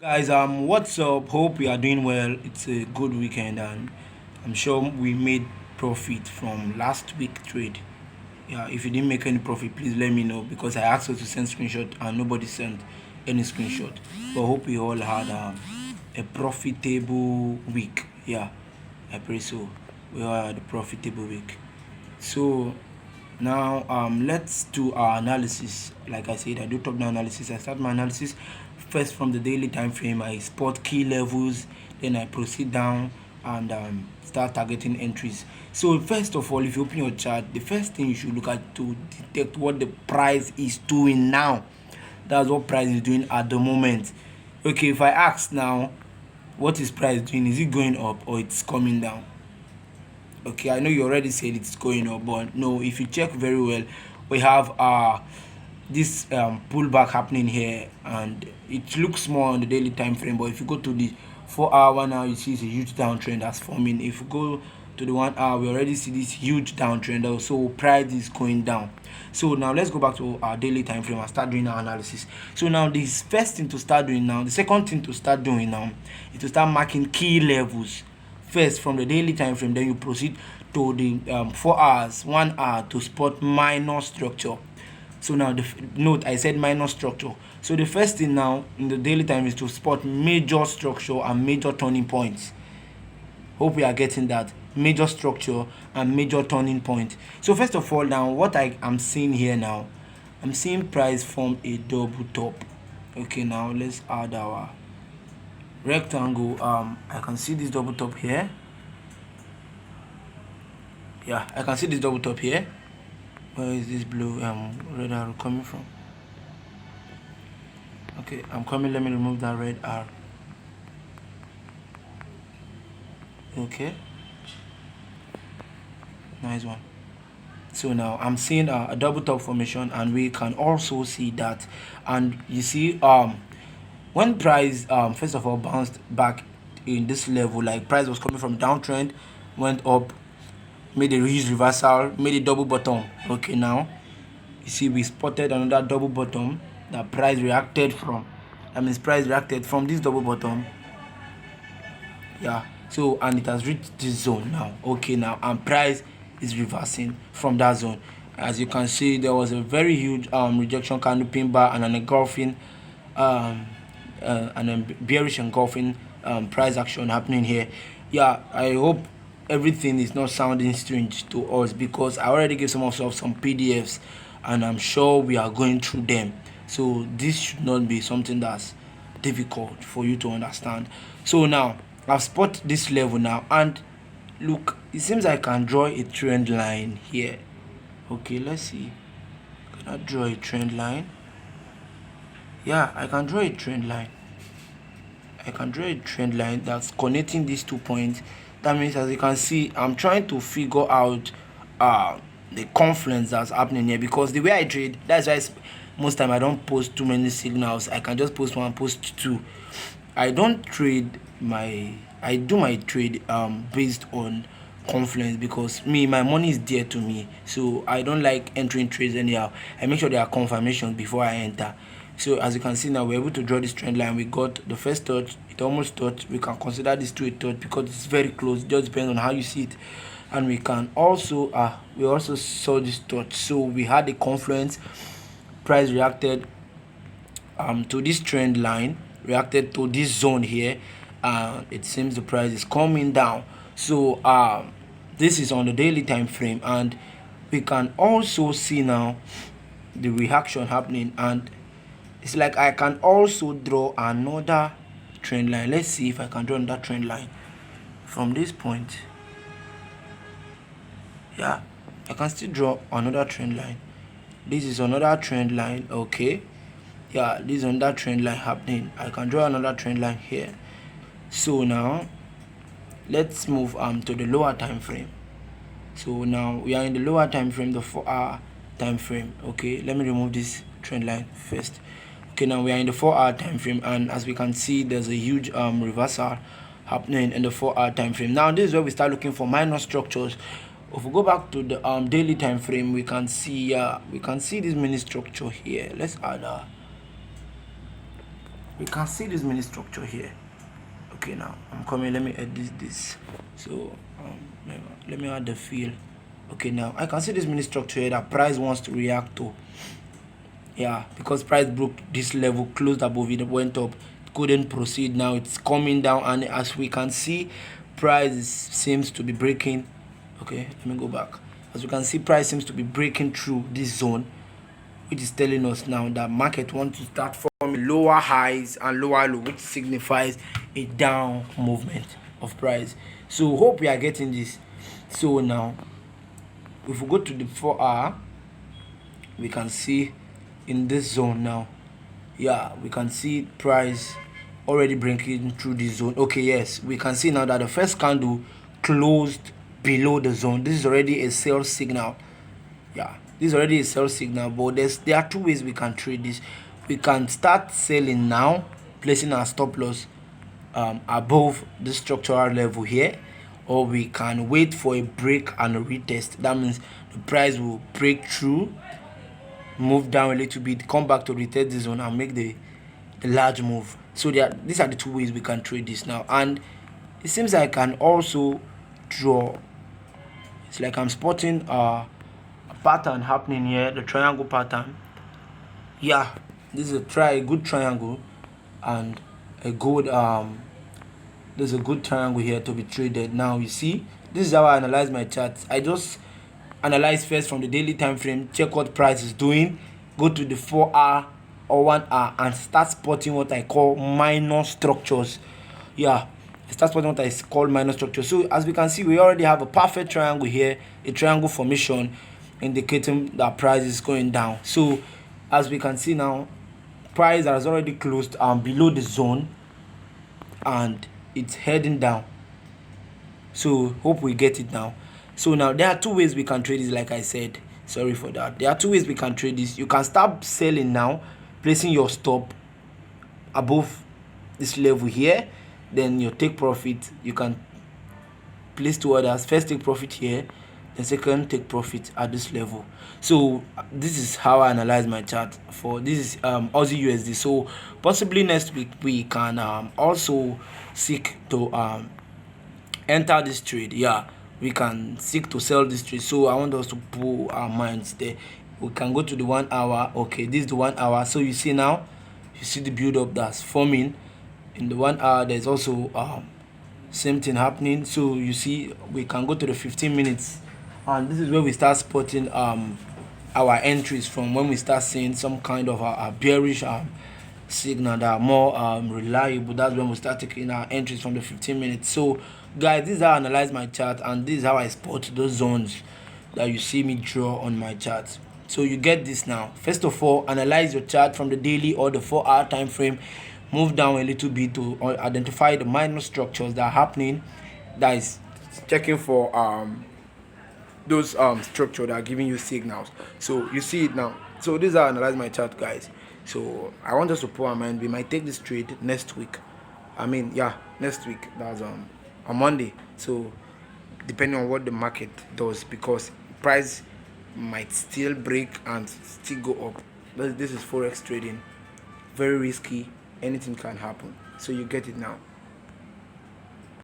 Guys, what's up? Hope you are doing well. It's a good weekend, and I'm sure we made profit from last week trade. Yeah, if you didn't make any profit, please let me know because I asked you to send screenshot and nobody sent any screenshot. But hope we all had a profitable week. Yeah, I pray so. We all had a profitable week. So now let's do our analysis. Like I said, I do top down analysis. I start my analysis first from the daily time frame. I spot key levels, then I proceed down and start targeting entries. So first of all, if you open your chart, the first thing you should look at to detect what the price is doing now. That's what price is doing at the moment. Okay, if I ask now, what is price doing? Is it going up or it's coming down? Okay, I know you already said it's going up, but no, if you check very well, we have this pullback happening here, and it looks small on the daily time frame, but if you go to the 4 hour now, you see it's a huge downtrend that's forming. If you go to the 1 hour, we already see this huge downtrend also. Price is going down. So now let's go back to our daily time frame and start doing our analysis. So now this first thing to start doing now, the second thing to start doing now is to start marking key levels first from the daily time frame. Then you proceed to the 4 hours, 1 hour to spot minor structure. So now note I said minor structure. So the first thing now in the daily time is to spot major structure and major turning points. Hope we are getting that. Major structure and major turning point. So first of all, now what I am seeing here now, I'm seeing price form a double top. Okay, now let's add our rectangle. I can see this double top here. Yeah, I can see this double top here. Where is this blue red arrow coming from? Okay, I'm coming. Let me remove that red arrow. Okay, nice one. So now I'm seeing a double top formation, and we can also see that. And you see when price first of all bounced back in this level, like price was coming from downtrend, went up, made a huge reversal, made a double bottom. Okay, now you see we spotted another double bottom that price reacted from. That means price reacted from this double bottom. Yeah, so and it has reached this zone now. Okay, now and price is reversing from that zone. As you can see, there was a very huge rejection candle pin bar and an engulfing and a bearish engulfing price action happening here. Yeah, I hope everything is not sounding strange to us because I already gave some of us some PDFs and I'm sure we are going through them. So this should not be something that's difficult for you to understand. So now I've spotted this level now, and look, it seems I can draw a trend line here. Okay, let's see. Can I draw a trend line? Yeah, I can draw a trend line. I can draw a trend line that's connecting these 2 points. That means, as you can see, I'm trying to figure out the confluence that's happening here, because the way I trade, that's why most time I don't post too many signals. I can just post one, post two. I don't trade I do my trade based on confluence, because my money is dear to me, so I don't like entering trades anyhow. I make sure there are confirmations before I enter. So as you can see now, we're able to draw this trend line. We got the first touch, it almost touched. We can consider this to a touch because it's very close. It just depends on how you see it. And we can also we also saw this touch, so we had a confluence. Price reacted to this trend line, reacted to this zone here. It seems the price is coming down. So this is on the daily time frame, and we can also see now the reaction happening, and it's like I can also draw another trend line. Let's see if I can draw another trend line from this point. Yeah, I can still draw another trend line. This is another trend line. Okay, yeah, this is another trend line happening. I can draw another trend line here. So now let's move to the lower time frame. So now we are in the lower time frame, the 4 hour time frame. Okay, let me remove this trend line first. Okay, now we are in the 4 hour time frame, and as we can see, there's a huge reversal happening in the 4 hour time frame. Now this is where we start looking for minor structures. If we go back to the daily time frame, we can see this mini structure here. Let's add we can see this mini structure here. Okay, now I'm coming. Let me edit this. So let me add the fill. Okay, now I can see this mini structure here that price wants to react to. Yeah, because price broke this level, closed above it, went up, couldn't proceed. Now it's coming down, and as we can see, price seems to be breaking. Okay, let me go back. As we can see, price seems to be breaking through this zone, which is telling us now that market wants to start forming lower highs and lower low, which signifies a down movement of price. So hope we are getting this. So now if we go to the 4-hour, we can see in this zone now, yeah, we can see price already breaking through this zone. Okay, yes, we can see now that the first candle closed below the zone. This is already a sell signal. Yeah, this is already a sell signal, but there are two ways we can trade this. We can start selling now, placing our stop loss above the structural level here, or we can wait for a break and a retest. That means the price will break through, move down a little bit, come back to retest this zone and make the large move. So these are the two ways we can trade this now. And it seems I can also draw. It's like I'm spotting a pattern happening here, the triangle pattern. Yeah, this is a good triangle, and a good there's a good triangle here to be traded. Now you see, this is how I analyze my charts. I just analyze first from the daily time frame, check what price is doing, go to the 4-hour or 1-hour and start spotting what I call minor structures. Yeah, start spotting what I call minor structures. So as we can see, we already have a perfect triangle here, a triangle formation indicating that price is going down. So as we can see now, price has already closed below the zone and it's heading down. So hope we get it now. So now there are two ways we can trade this. Like I said, sorry for that, there are two ways we can trade this. You can start selling now, placing your stop above this level here, then you take profit. You can place two orders, first take profit here, then second take profit at this level. So this is how I analyze my chart for this is Aussie USD. So possibly next week we can also seek to enter this trade. Yeah, we can seek to sell this trade. So I want us to pull our minds there. We can go to the 1-hour. Okay, this is the 1-hour. So you see now, you see the build up that's forming in the 1-hour. There's also same thing happening. So you see, we can go to the 15 minutes, and this is where we start spotting our entries from, when we start seeing some kind of a bearish signal that are more reliable. That's when we start taking our entries from the 15 minutes. So guys, this is how I analyze my chart, and this is how I spot those zones that you see me draw on my chart. So you get this now. First of all, analyze your chart from the daily or the 4-hour time frame. Move down a little bit to identify the minor structures that are happening, that is checking for those structure that are giving you signals. So you see it now. So this is how I analyze my chart, guys. So I want us to put our mind, we might take this trade next week. Next week. That's on Monday. So depending on what the market does, because price might still break and still go up. But this is forex trading, very risky. Anything can happen. So you get it now.